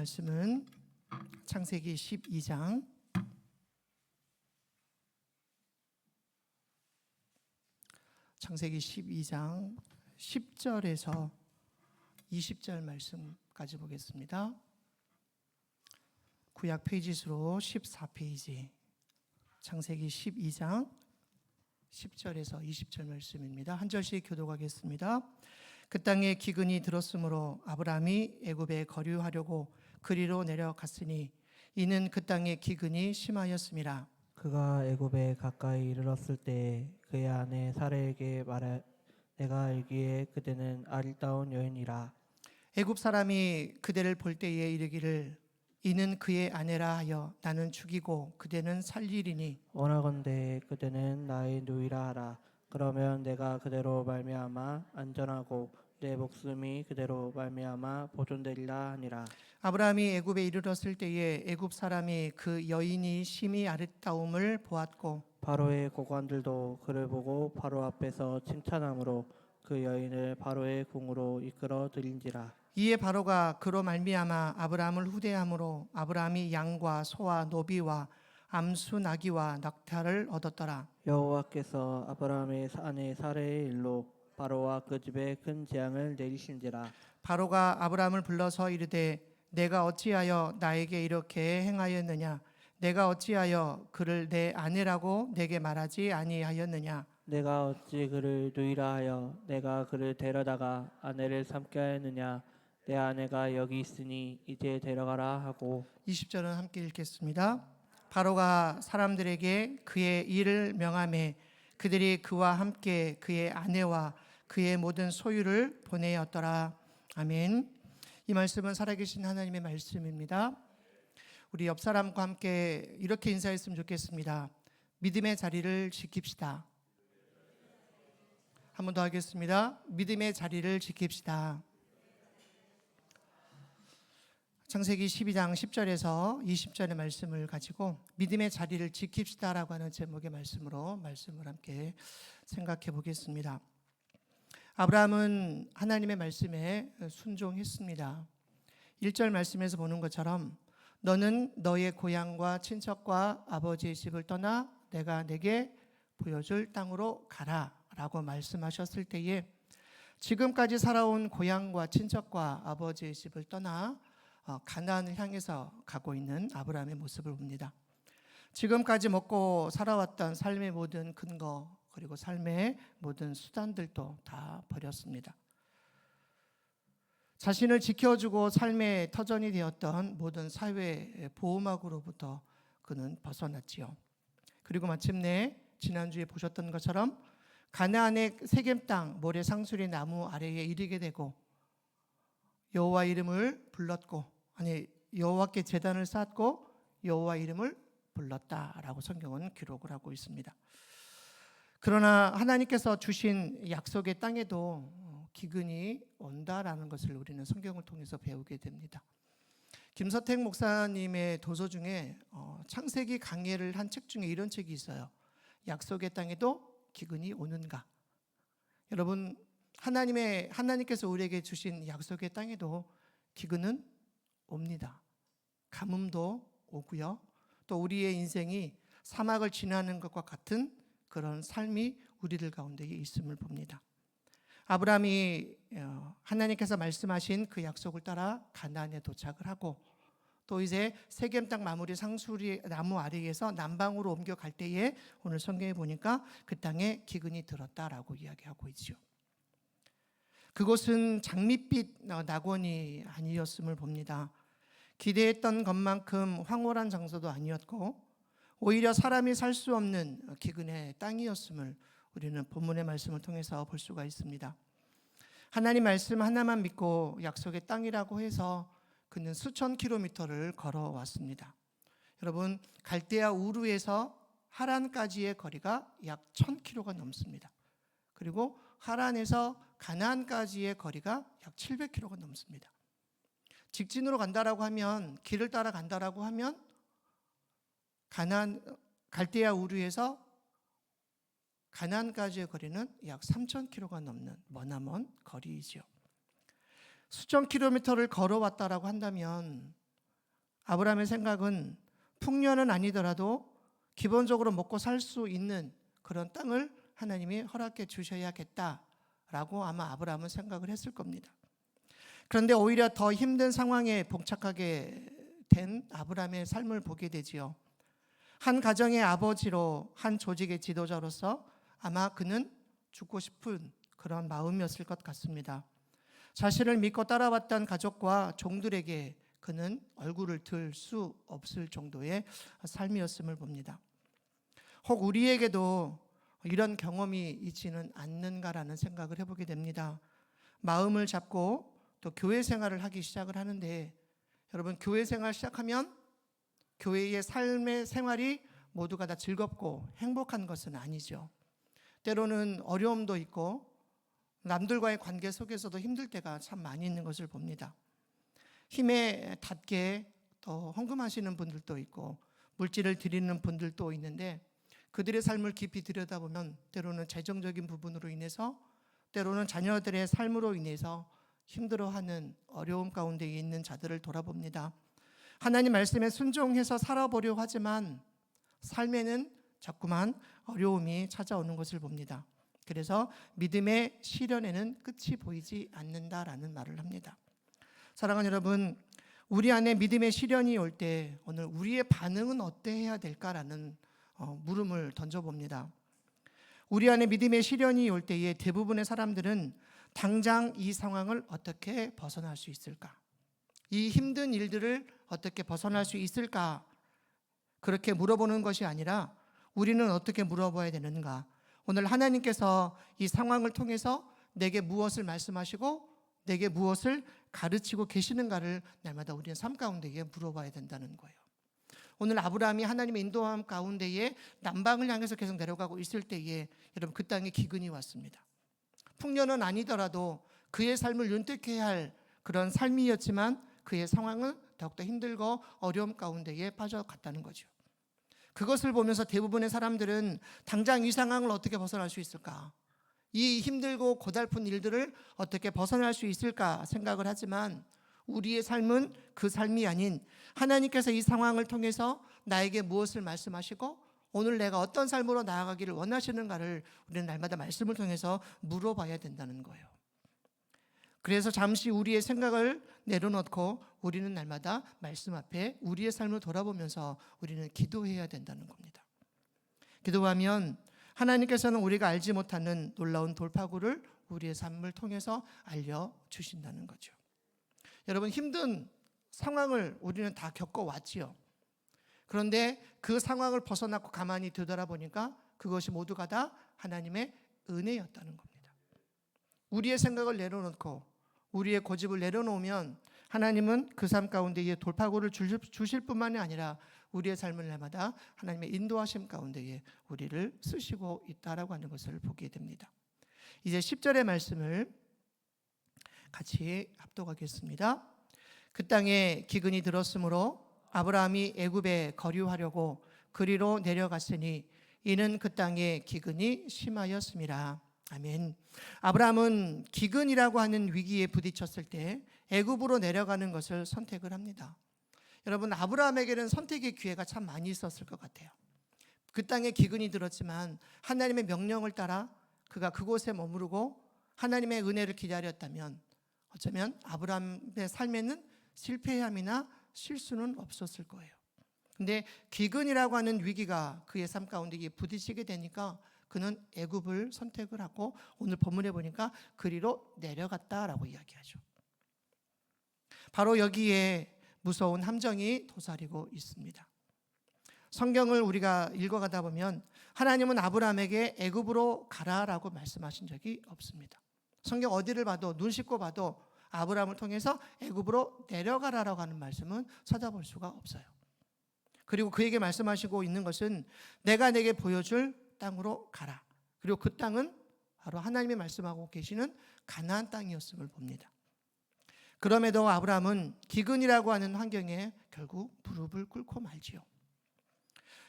말씀은 창세기 12장 10절에서 20절 말씀까지 보겠습니다. 구약 페이지 수로 14페이지, 창세기 12장 10절에서 20절 말씀입니다. 한 절씩 교독하겠습니다. 그 땅에 기근이 들었으므로 아브라함이 애굽에 거류하려고 그리로 내려갔으니 이는 그 땅에 기근이 심하였음이라. 그가 애굽에 가까이 이르렀을 때 그의 아내 사라에게 말해 내가 알기에 그대는 아리따운 여인이라. 애굽 사람이 그대를 볼 때에 이르기를 이는 그의 아내라 하여 나는 죽이고 그대는 살리리니 원하건대 그대는 나의 누이라 하라. 그러면 내가 그대로 말미암아 안전하고 내 목숨이 그대로 말미암아 보존되리라 하니라. 아브라함이 애굽에 이르렀을 때에 애굽 사람이 그 여인이 심히 아름다움을 보았고 바로의 고관들도 그를 보고 바로 앞에서 칭찬함으로 그 여인을 바로의 궁으로 이끌어 들인지라. 이에 바로가 그로 말미암아 아브라함을 후대함으로 아브라함이 양과 소와 노비와 암수 나귀와 낙타를 얻었더라. 여호와께서 아브라함의 아내 사라의 일로 바로와 그 집에 큰 재앙을 내리신지라. 바로가 아브라함을 불러서 이르되 내가 어찌하여 나에게 이렇게 행하였느냐? 내가 어찌하여 그를 내 아내라고 내게 말하지 아니하였느냐? 내가 어찌 그를 누이라 하여 내가 그를 데려다가 아내를 삼게 하였느냐? 내 아내가 여기 있으니 이제 데려가라 하고. 20절은 함께 읽겠습니다. 바로가 사람들에게 그의 일을 명하매 그들이 그와 함께 그의 아내와 그의 모든 소유를 보내었더라. 아멘. 이 말씀은 살아계신 하나님의 말씀입니다. 우리 옆 사람과 함께 이렇게 인사했으면 좋겠습니다. 믿음의 자리를 지킵시다. 한 번 더 하겠습니다. 믿음의 자리를 지킵시다. 창세기 12장 10절에서 20절의 말씀을 가지고 믿음의 자리를 지킵시다라고 하는 제목의 말씀으로 말씀을 함께 생각해 보겠습니다. 아브라함은 하나님의 말씀에 순종했습니다. 1절 말씀에서 보는 것처럼 너는 너의 고향과 친척과 아버지의 집을 떠나 내가 내게 보여줄 땅으로 가라 라고 말씀하셨을 때에 지금까지 살아온 고향과 친척과 아버지의 집을 떠나 가나안을 향해서 가고 있는 아브라함의 모습을 봅니다. 지금까지 먹고 살아왔던 삶의 모든 근거 그리고 삶의 모든 수단들도 다 버렸습니다. 자신을 지켜주고 삶의 터전이 되었던 모든 사회 보호막으로부터 그는 벗어났지요. 그리고 마침내 지난주에 보셨던 것처럼 가나안의 세겜 땅 모래 상수리 나무 아래에 이르게 되고 여호와 이름을 불렀고 여호와께 제단을 쌓고 여호와 이름을 불렀다라고 성경은 기록을 하고 있습니다. 그러나 하나님께서 주신 약속의 땅에도 기근이 온다라는 것을 우리는 성경을 통해서 배우게 됩니다. 김서택 목사님의 도서 중에 창세기 강해를 한 책 중에 이런 책이 있어요. 약속의 땅에도 기근이 오는가? 여러분, 하나님께서 우리에게 주신 약속의 땅에도 기근은 옵니다. 가뭄도 오고요. 또 우리의 인생이 사막을 지나는 것과 같은 그런 삶이 우리들 가운데 있음을 봅니다. 아브라함이 하나님께서 말씀하신 그 약속을 따라 가나안에 도착을 하고 또 이제 세겜 땅 마무리 상수리 나무 아래에서 남방으로 옮겨갈 때에 오늘 성경에 보니까 그 땅에 기근이 들었다라고 이야기하고 있죠. 그곳은 장밋빛 낙원이 아니었음을 봅니다. 기대했던 것만큼 황홀한 장소도 아니었고 오히려 사람이 살 수 없는 기근의 땅이었음을 우리는 본문의 말씀을 통해서 볼 수가 있습니다. 하나님 말씀 하나만 믿고 약속의 땅이라고 해서 그는 수천 킬로미터를 걸어왔습니다. 여러분, 갈대아 우르에서 하란까지의 거리가 약 1000km가 넘습니다. 그리고 하란에서 가나안까지의 거리가 약 700km가 넘습니다. 직진으로 간다라고 하면 길을 따라 간다라고 하면 갈대아 우르에서 가나안까지의 거리는 약 3000km가 넘는 머나먼 거리이죠. 수천 킬로미터를 걸어왔다라고 한다면 아브라함의 생각은 풍년은 아니더라도 기본적으로 먹고 살 수 있는 그런 땅을 하나님이 허락해 주셔야겠다라고 아마 아브라함은 생각을 했을 겁니다. 그런데 오히려 더 힘든 상황에 봉착하게 된 아브라함의 삶을 보게 되지요. 한 가정의 아버지로, 한 조직의 지도자로서 아마 그는 죽고 싶은 그런 마음이었을 것 같습니다. 자신을 믿고 따라왔던 가족과 종들에게 그는 얼굴을 들 수 없을 정도의 삶이었음을 봅니다. 혹 우리에게도 이런 경험이 있지는 않는가라는 생각을 해보게 됩니다. 마음을 잡고 또 교회 생활을 하기 시작을 하는데, 여러분, 교회 생활 시작하면 교회의 삶의 생활이 모두가 다 즐겁고 행복한 것은 아니죠. 때로는 어려움도 있고 남들과의 관계 속에서도 힘들 때가 참 많이 있는 것을 봅니다. 힘에 닿게 또 헌금하시는 분들도 있고 물질을 드리는 분들도 있는데, 그들의 삶을 깊이 들여다보면 때로는 재정적인 부분으로 인해서, 때로는 자녀들의 삶으로 인해서 힘들어하는 어려움 가운데 있는 자들을 돌아봅니다. 하나님 말씀에 순종해서 살아보려 하지만 삶에는 자꾸만 어려움이 찾아오는 것을 봅니다. 그래서 믿음의 시련에는 끝이 보이지 않는다라는 말을 합니다. 사랑하는 여러분, 우리 안에 믿음의 시련이 올 때 오늘 우리의 반응은 어때야 될까라는 물음을 던져봅니다. 우리 안에 믿음의 시련이 올 때에 대부분의 사람들은 당장 이 상황을 어떻게 벗어날 수 있을까? 이 힘든 일들을 어떻게 벗어날 수 있을까? 그렇게 물어보는 것이 아니라 우리는 어떻게 물어봐야 되는가? 오늘 하나님께서 이 상황을 통해서 내게 무엇을 말씀하시고 내게 무엇을 가르치고 계시는가를 날마다 우리는 삶 가운데에 물어봐야 된다는 거예요. 오늘 아브라함이 하나님의 인도함 가운데에 남방을 향해서 계속 내려가고 있을 때에 여러분, 그 땅에 기근이 왔습니다. 풍년은 아니더라도 그의 삶을 윤택해야 할 그런 삶이었지만 그의 상황은 더욱더 힘들고 어려움 가운데에 빠져갔다는 거죠. 그것을 보면서 대부분의 사람들은 당장 이 상황을 어떻게 벗어날 수 있을까? 이 힘들고 고달픈 일들을 어떻게 벗어날 수 있을까 생각을 하지만, 우리의 삶은 그 삶이 아닌 하나님께서 이 상황을 통해서 나에게 무엇을 말씀하시고 오늘 내가 어떤 삶으로 나아가기를 원하시는가를 우리는 날마다 말씀을 통해서 물어봐야 된다는 거예요. 그래서 잠시 우리의 생각을 내려놓고 우리는 날마다 말씀 앞에 우리의 삶을 돌아보면서 우리는 기도해야 된다는 겁니다. 기도하면 하나님께서는 우리가 알지 못하는 놀라운 돌파구를 우리의 삶을 통해서 알려주신다는 거죠. 여러분, 힘든 상황을 우리는 다 겪어왔지요. 그런데 그 상황을 벗어나고 가만히 되돌아보니까 그것이 모두가 다 하나님의 은혜였다는 겁니다. 우리의 생각을 내려놓고 우리의 고집을 내려놓으면 하나님은 그 삶 가운데에 돌파구를 주실 뿐만이 아니라 우리의 삶을 날마다 하나님의 인도하심 가운데에 우리를 쓰시고 있다라고 하는 것을 보게 됩니다. 이제 10절의 말씀을 같이 합독하겠습니다. 그 땅에 기근이 들었으므로 아브라함이 애굽에 거류하려고 그리로 내려갔으니 이는 그 땅에 기근이 심하였음이라. 아멘. 아브라함은 기근이라고 하는 위기에 부딪혔을 때 애굽으로 내려가는 것을 선택을 합니다. 여러분, 아브라함에게는 선택의 기회가 참 많이 있었을 것 같아요. 그 땅에 기근이 들었지만 하나님의 명령을 따라 그가 그곳에 머무르고 하나님의 은혜를 기다렸다면 어쩌면 아브라함의 삶에는 실패함이나 실수는 없었을 거예요. 근데 기근이라고 하는 위기가 그의 삶 가운데 부딪히게 되니까 그는 애굽을 선택을 하고 오늘 본문에 보니까 그리로 내려갔다라고 이야기하죠. 바로 여기에 무서운 함정이 도사리고 있습니다. 성경을 우리가 읽어가다 보면 하나님은 아브라함에게 애굽으로 가라라고 말씀하신 적이 없습니다. 성경 어디를 봐도, 눈 씻고 봐도 아브라함을 통해서 애굽으로 내려가라라고 하는 말씀은 찾아볼 수가 없어요. 그리고 그에게 말씀하시고 있는 것은 내가 내게 보여줄 땅으로 가라. 그리고 그 땅은 바로 하나님이 말씀하고 계시는 가나안 땅이었음을 봅니다. 그럼에도 아브라함은 기근이라고 하는 환경에 결국 무릎을 꿇고 말지요.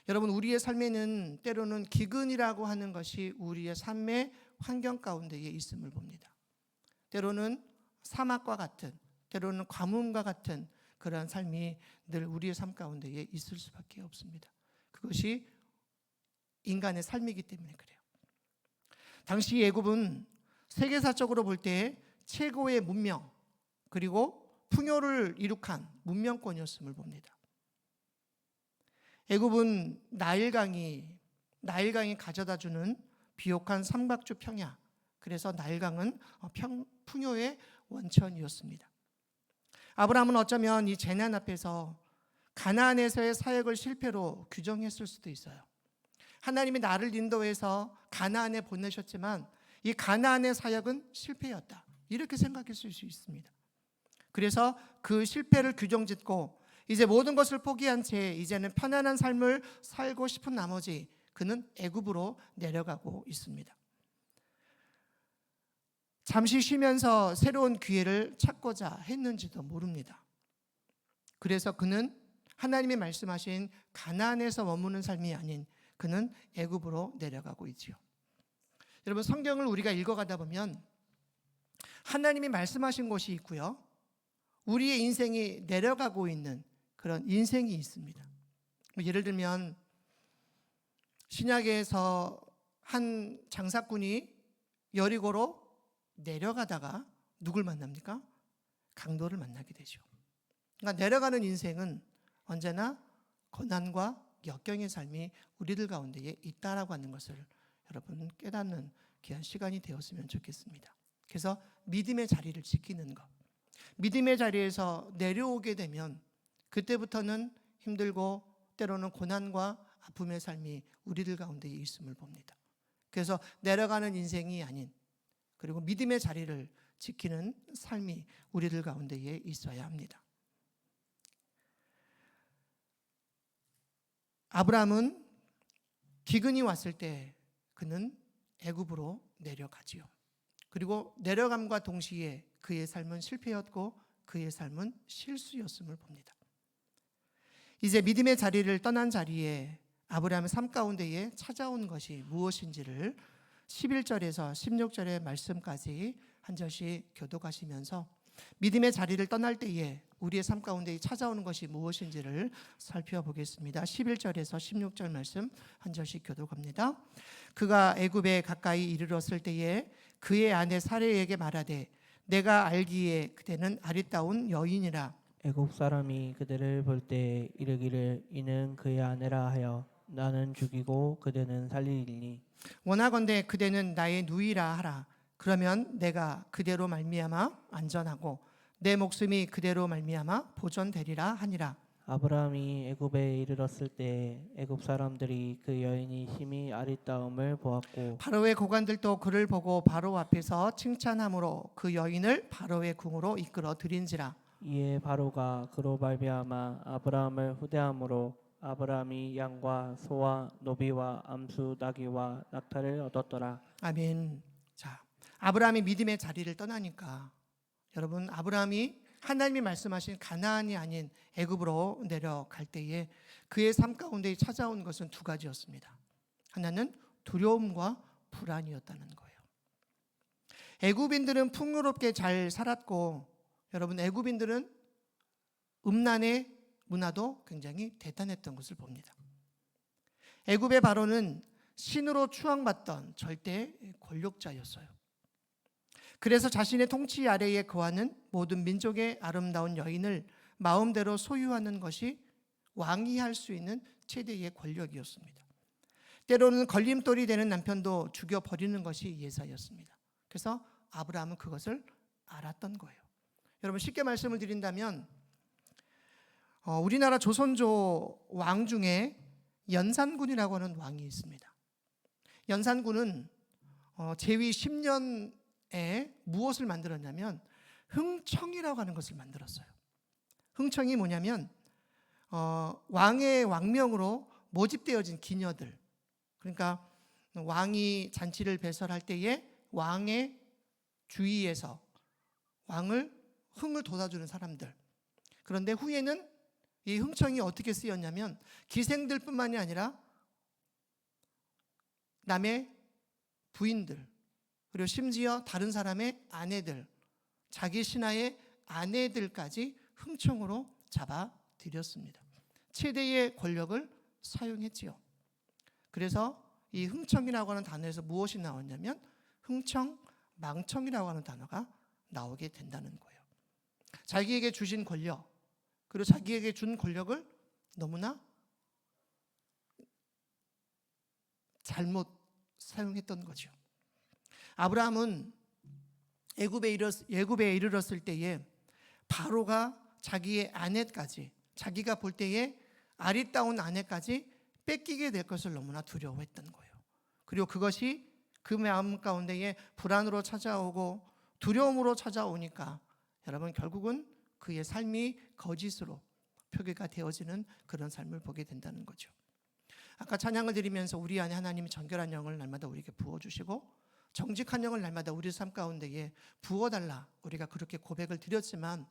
여러분, 우리의 삶에는 때로는 기근이라고 하는 것이 우리의 삶의 환경 가운데에 있음을 봅니다. 때로는 사막과 같은, 때로는 가뭄과 같은 그러한 삶이 늘 우리의 삶 가운데에 있을 수밖에 없습니다. 그것이 인간의 삶이기 때문에 그래요. 당시 애굽은 세계사적으로 볼 때 최고의 문명 그리고 풍요를 이룩한 문명권이었음을 봅니다. 애굽은 나일강이 가져다주는 비옥한 삼각주 평야, 그래서 나일강은 풍요의 원천이었습니다. 아브라함은 어쩌면 이 재난 앞에서 가나안에서의 사역을 실패로 규정했을 수도 있어요. 하나님이 나를 인도해서 가나안에 보내셨지만 이 가나안의 사역은 실패였다, 이렇게 생각했을 수 있습니다. 그래서 그 실패를 규정짓고 이제 모든 것을 포기한 채 이제는 편안한 삶을 살고 싶은 나머지 그는 애굽으로 내려가고 있습니다. 잠시 쉬면서 새로운 기회를 찾고자 했는지도 모릅니다. 그래서 그는 하나님이 말씀하신 가나안에서 머무는 삶이 아닌 그는 애굽으로 내려가고 있지요. 여러분, 성경을 우리가 읽어가다 보면 하나님이 말씀하신 곳이 있고요, 우리의 인생이 내려가고 있는 그런 인생이 있습니다. 예를 들면 신약에서 한 장사꾼이 여리고로 내려가다가 누굴 만납니까? 강도를 만나게 되죠. 그러니까 내려가는 인생은 언제나 고난과 역경의 삶이 우리들 가운데에 있다라고 하는 것을 여러분 깨닫는 귀한 시간이 되었으면 좋겠습니다. 그래서 믿음의 자리를 지키는 것, 믿음의 자리에서 내려오게 되면 그때부터는 힘들고 때로는 고난과 아픔의 삶이 우리들 가운데에 있음을 봅니다. 그래서 내려가는 인생이 아닌, 그리고 믿음의 자리를 지키는 삶이 우리들 가운데에 있어야 합니다. 아브라함은 기근이 왔을 때 그는 애굽으로 내려가지요. 그리고 내려감과 동시에 그의 삶은 실패였고 그의 삶은 실수였음을 봅니다. 이제 믿음의 자리를 떠난 자리에 아브라함의 삶 가운데에 찾아온 것이 무엇인지를 11절에서 16절의 말씀까지 한 절씩 교독하시면서 믿음의 자리를 떠날 때에 우리의 삶 가운데 찾아오는 것이 무엇인지를 살펴보겠습니다. 11절에서 16절 말씀 한 절씩 교독합니다. 그가 애굽에 가까이 이르렀을 때에 그의 아내 사레에게 말하되 내가 알기에 그대는 아리따운 여인이라. 애국 사람이 그들을 볼 때 이르기를 이는 그의 아내라 하여 나는 죽이고 그대는 살리리니 원하건대 그대는 나의 누이라 하라. 그러면 내가 그대로 말미암아 안전하고 내 목숨이 그대로 말미암아 보존되리라 하니라. 아브라함이 애굽에 이르렀을 때 애굽 사람들이 그 여인이 심히 아리따움을 보았고 바로의 고관들도 그를 보고 바로 앞에서 칭찬함으로 그 여인을 바로의 궁으로 이끌어 들인지라. 이에 바로가 그로 말미암아 아브라함을 후대함으로 아브라함이 양과 소와 노비와 암수 나귀와 낙타를 얻었더라. 아멘. 자, 아브라함이 믿음의 자리를 떠나니까 여러분, 아브라함이 하나님이 말씀하신 가나안이 아닌 애굽으로 내려갈 때에 그의 삶 가운데 찾아온 것은 두 가지였습니다. 하나는 두려움과 불안이었다는 거예요. 애굽인들은 풍요롭게 잘 살았고 여러분, 애굽인들은 음란의 문화도 굉장히 대단했던 것을 봅니다. 애굽의 바로는 신으로 추앙받던 절대 권력자였어요. 그래서 자신의 통치 아래에 거하는 모든 민족의 아름다운 여인을 마음대로 소유하는 것이 왕이 할 수 있는 최대의 권력이었습니다. 때로는 걸림돌이 되는 남편도 죽여버리는 것이 예사였습니다. 그래서 아브라함은 그것을 알았던 거예요. 여러분, 쉽게 말씀을 드린다면 우리나라 조선조 왕 중에 연산군이라고 하는 왕이 있습니다. 연산군은 제위 10년에 무엇을 만들었냐면 흥청이라고 하는 것을 만들었어요. 흥청이 뭐냐면 왕의 왕명으로 모집되어진 기녀들, 그러니까 왕이 잔치를 배설할 때에 왕의 주위에서 흥을 돋아주는 사람들. 그런데 후에는 이 흥청이 어떻게 쓰였냐면 기생들뿐만이 아니라 남의 부인들, 그리고 심지어 다른 사람의 아내들, 자기 신하의 아내들까지 흥청으로 잡아들였습니다. 최대의 권력을 사용했지요. 그래서 이 흥청이라고 하는 단어에서 무엇이 나왔냐면 흥청망청이라고 하는 단어가 나오게 된다는 거예요. 자기에게 주신 권력, 그리고 자기에게 준 권력을 너무나 잘못 사용했던 거죠. 아브라함은 애굽에 이르렀을 때에 바로가 자기의 아내까지, 자기가 볼 때에 아리따운 아내까지 뺏기게 될 것을 너무나 두려워했던 거예요. 그리고 그것이 그 마음 가운데에 불안으로 찾아오고 두려움으로 찾아오니까 여러분 결국은 그의 삶이 거짓으로 표기가 되어지는 그런 삶을 보게 된다는 거죠. 아까 찬양을 드리면서 우리 안에 하나님이 정결한 영을 날마다 우리에게 부어주시고 정직한 영을 날마다 우리 삶 가운데에 부어달라, 우리가 그렇게 고백을 드렸지만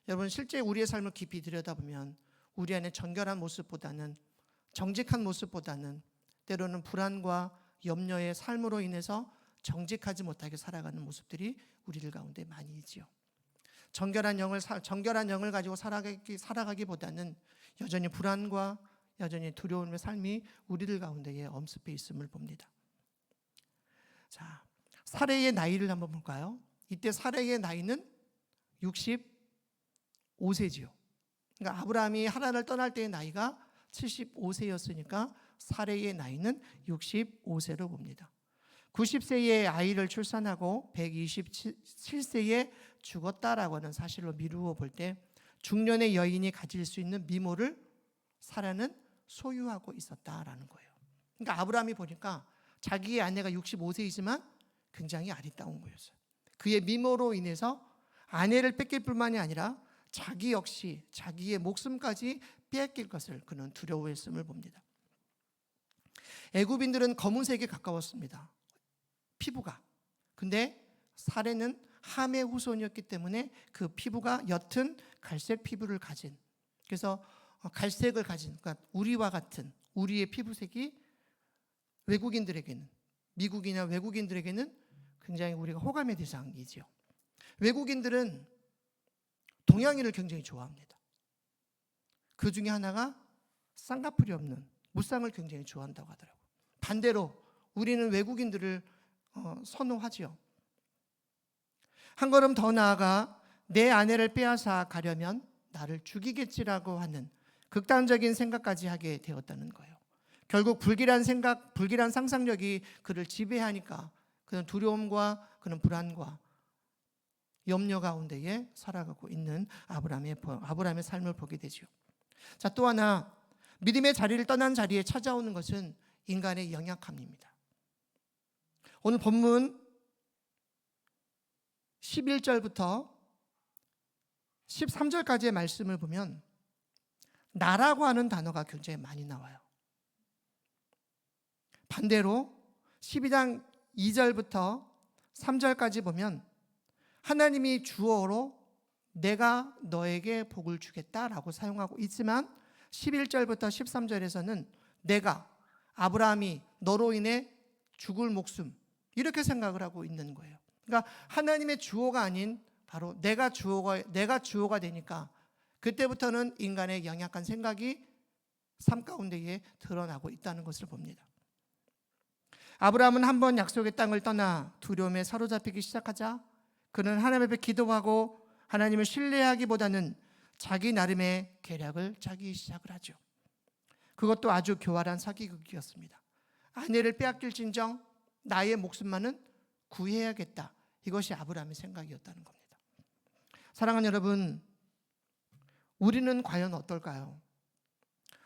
여러분 실제 우리의 삶을 깊이 들여다보면 우리 안에 정결한 모습보다는, 정직한 모습보다는 때로는 불안과 염려의 삶으로 인해서 정직하지 못하게 살아가는 모습들이 우리들 가운데 많이 있지요. 정결한 영을 가지고 살아가기보다는 여전히 불안과 여전히 두려움의 삶이 우리들 가운데에 엄습해 있음을 봅니다. 자, 사레의 나이를 한번 볼까요? 이때 사레의 나이는 65세지요. 그러니까 아브라함이 하란을 떠날 때의 나이가 75세였으니까 사레의 나이는 65세로 봅니다. 90세에 아이를 출산하고 127세에 죽었다라고 하는 사실로 미루어 볼 때 중년의 여인이 가질 수 있는 미모를 사라는 소유하고 있었다라는 거예요. 그러니까 아브라함이 보니까 자기의 아내가 65세이지만 굉장히 아리따운 거였어요. 그의 미모로 인해서 아내를 뺏길 뿐만이 아니라 자기 역시 자기의 목숨까지 빼앗길 것을 그는 두려워했음을 봅니다. 애굽인들은 검은색에 가까웠습니다. 피부가. 근데 사레는 함의 후손이었기 때문에 그 피부가 옅은 갈색 피부를 가진, 그래서 갈색을 가진, 그러니까 우리와 같은 우리의 피부색이 외국인들에게는, 미국이나 외국인들에게는 굉장히 우리가 호감의 대상이지요. 외국인들은 동양인을 굉장히 좋아합니다. 그 중에 하나가 쌍꺼풀이 없는 무쌍을 굉장히 좋아한다고 하더라고요. 반대로 우리는 외국인들을 선호하지요. 한 걸음 더 나아가 내 아내를 빼앗아 가려면 나를 죽이겠지라고 하는 극단적인 생각까지 하게 되었다는 거예요. 결국 불길한 생각, 불길한 상상력이 그를 지배하니까 그는 두려움과 그는 불안과 염려 가운데에 살아가고 있는 아브라함의 삶을 보게 되죠. 자, 또 하나 믿음의 자리를 떠난 자리에 찾아오는 것은 인간의 연약함입니다. 오늘 본문 11절부터 13절까지의 말씀을 보면 나라고 하는 단어가 굉장히 많이 나와요. 반대로 12장 2절부터 3절까지 보면 하나님이 주어로 내가 너에게 복을 주겠다라고 사용하고 있지만 11절부터 13절에서는 내가, 아브라함이 너로 인해 죽을 목숨, 이렇게 생각을 하고 있는 거예요. 그러니까 하나님의 주어가 아닌 바로 내가 주어가 되니까 그때부터는 인간의 연약한 생각이 삶 가운데에 드러나고 있다는 것을 봅니다. 아브라함은 한번 약속의 땅을 떠나 두려움에 사로잡히기 시작하자 그는 하나님 앞에 기도하고 하나님을 신뢰하기보다는 자기 나름의 계략을 짜기 시작을 하죠. 그것도 아주 교활한 사기극이었습니다. 아내를 빼앗길진정 나의 목숨만은 구해야겠다. 이것이 아브라함의 생각이었다는 겁니다. 사랑하는 여러분, 우리는 과연 어떨까요?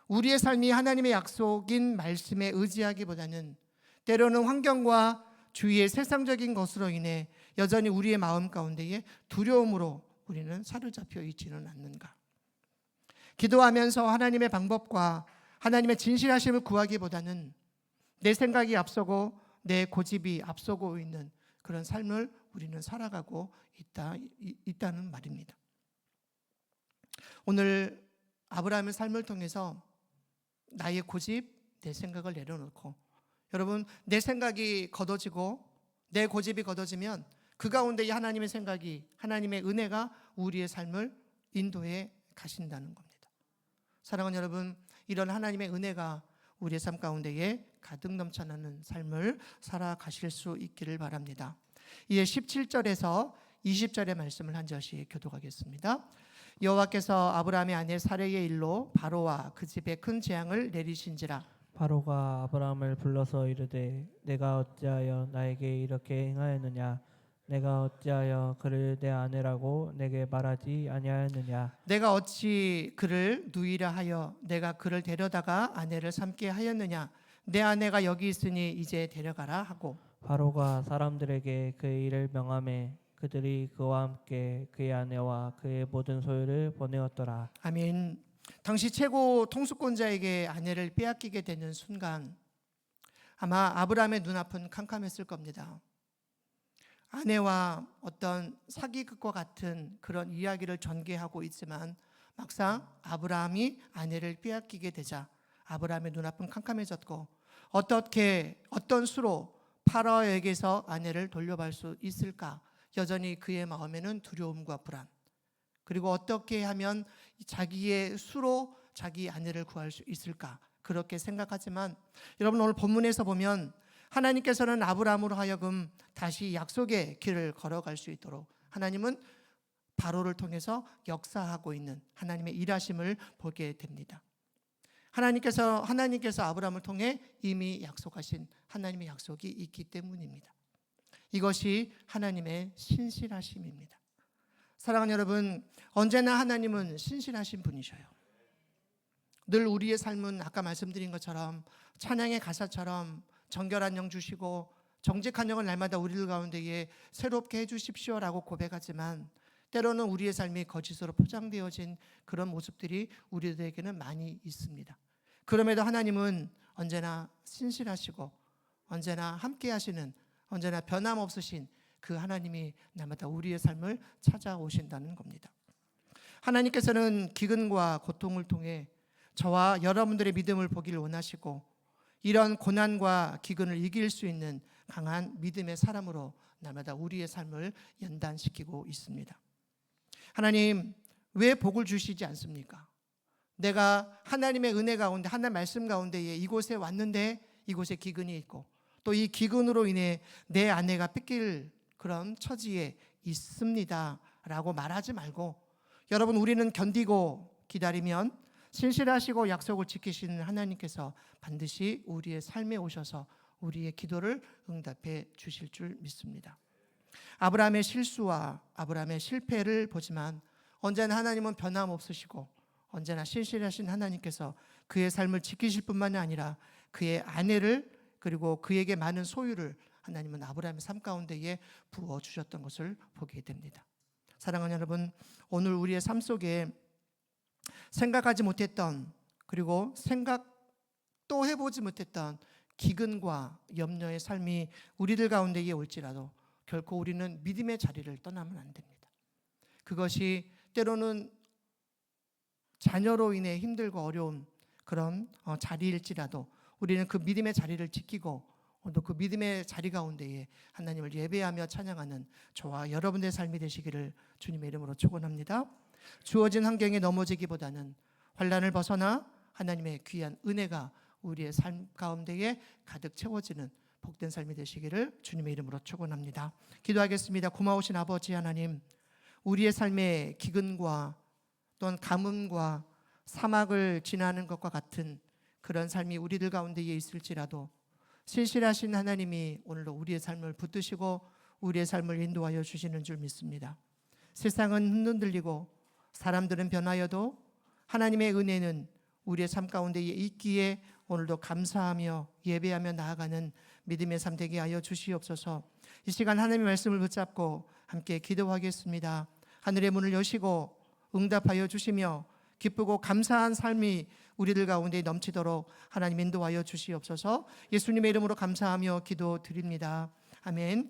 우리의 삶이 하나님의 약속인 말씀에 의지하기보다는 때로는 환경과 주위의 세상적인 것으로 인해 여전히 우리의 마음 가운데에 두려움으로 우리는 사로잡혀 있지는 않는가? 기도하면서 하나님의 방법과 하나님의 진실하심을 구하기보다는 내 생각이 앞서고 내 고집이 앞서고 있는 그런 삶을 우리는 살아가고 있다는 말입니다. 오늘 아브라함의 삶을 통해서 나의 고집, 내 생각을 내려놓고, 여러분, 내 생각이 걷어지고 내 고집이 걷어지면 그 가운데 하나님의 생각이, 하나님의 은혜가 우리의 삶을 인도해 가신다는 겁니다. 사랑하는 여러분, 이런 하나님의 은혜가 우리의 삶 가운데에 가득 넘쳐나는 삶을 살아가실 수 있기를 바랍니다. 이제 17절에서 20절의 말씀을 한 절씩 교독하겠습니다. 여호와께서 아브라함의 아내 사레의 일로 바로와 그 집에 큰 재앙을 내리신지라. 바로가 아브라함을 불러서 이르되 내가 어찌하여 나에게 이렇게 행하였느냐 내가 어찌하여 그를 내 아내라고 내게 말하지 아니하였느냐 내가 어찌 그를 누이라 하여 내가 그를 데려다가 아내를 삼게 하였느냐. 내 아내가 여기 있으니 이제 데려가라 하고. 바로가 사람들에게 그 일을 명하매 그들이 그와 함께 그의 아내와 그의 모든 소유를 보내었더라. 아멘. 당시 최고 통수권자에게 아내를 빼앗기게 되는 순간 아마 아브라함의 눈앞은 캄캄했을 겁니다. 아내와 어떤 사기극과 같은 그런 이야기를 전개하고 있지만 막상 아브라함이 아내를 빼앗기게 되자 아브라함의 눈앞은 캄캄해졌고 어떤 수로 파라오에게서 아내를 돌려받을 수 있을까? 여전히 그의 마음에는 두려움과 불안, 그리고 어떻게 하면 자기의 수로 자기 아내를 구할 수 있을까? 그렇게 생각하지만 여러분, 오늘 본문에서 보면 하나님께서는 아브라함으로 하여금 다시 약속의 길을 걸어갈 수 있도록 하나님은 바로를 통해서 역사하고 있는 하나님의 일하심을 보게 됩니다. 하나님께서 아브라함을 통해 이미 약속하신 하나님의 약속이 있기 때문입니다. 이것이 하나님의 신실하심입니다. 사랑하는 여러분, 언제나 하나님은 신실하신 분이셔요. 늘 우리의 삶은 아까 말씀드린 것처럼 찬양의 가사처럼 정결한 영 주시고 정직한 영을 날마다 우리들 가운데에 새롭게 해주십시오라고 고백하지만 때로는 우리의 삶이 거짓으로 포장되어진 그런 모습들이 우리들에게는 많이 있습니다. 그럼에도 하나님은 언제나 신실하시고 언제나 함께 하시는, 언제나 변함없으신 그 하나님이 날마다 우리의 삶을 찾아오신다는 겁니다. 하나님께서는 기근과 고통을 통해 저와 여러분들의 믿음을 보기를 원하시고 이런 고난과 기근을 이길 수 있는 강한 믿음의 사람으로 날마다 우리의 삶을 연단시키고 있습니다. 하나님, 왜 복을 주시지 않습니까? 내가 하나님의 은혜 가운데, 하나님의 말씀 가운데에 이곳에 왔는데 이곳에 기근이 있고 또 이 기근으로 인해 내 아내가 뺏길 그런 처지에 있습니다 라고 말하지 말고, 여러분, 우리는 견디고 기다리면 신실하시고 약속을 지키시는 하나님께서 반드시 우리의 삶에 오셔서 우리의 기도를 응답해 주실 줄 믿습니다. 아브라함의 실수와 아브라함의 실패를 보지만 언제나 하나님은 변함없으시고 언제나 신실하신 하나님께서 그의 삶을 지키실 뿐만이 아니라 그의 아내를 그리고 그에게 많은 소유를 하나님은 아브라함의 삶 가운데에 부어주셨던 것을 보게 됩니다. 사랑하는 여러분, 오늘 우리의 삶 속에 생각하지 못했던, 그리고 생각도 해보지 못했던 기근과 염려의 삶이 우리들 가운데에 올지라도 결코 우리는 믿음의 자리를 떠나면 안 됩니다. 그것이 때로는 자녀로 인해 힘들고 어려운 그런 자리일지라도 우리는 그 믿음의 자리를 지키고 또 그 믿음의 자리 가운데에 하나님을 예배하며 찬양하는 저와 여러분의 삶이 되시기를 주님의 이름으로 축원합니다. 주어진 환경에 넘어지기보다는 환난을 벗어나 하나님의 귀한 은혜가 우리의 삶 가운데에 가득 채워지는 복된 삶이 되시기를 주님의 이름으로 축원합니다. 기도하겠습니다. 고마우신 아버지 하나님, 우리의 삶의 기근과 또는 가뭄과 사막을 지나는 것과 같은 그런 삶이 우리들 가운데에 있을지라도 신실하신 하나님이 오늘도 우리의 삶을 붙드시고 우리의 삶을 인도하여 주시는 줄 믿습니다. 세상은 흔들리고 사람들은 변하여도 하나님의 은혜는 우리의 삶 가운데에 있기에 오늘도 감사하며 예배하며 나아가는 믿음의 삶 되게 하여 주시옵소서. 이 시간 하나님의 말씀을 붙잡고 함께 기도하겠습니다. 하늘의 문을 여시고 응답하여 주시며 기쁘고 감사한 삶이 우리들 가운데 넘치도록 하나님 인도하여 주시옵소서. 예수님의 이름으로 감사하며 기도드립니다. 아멘.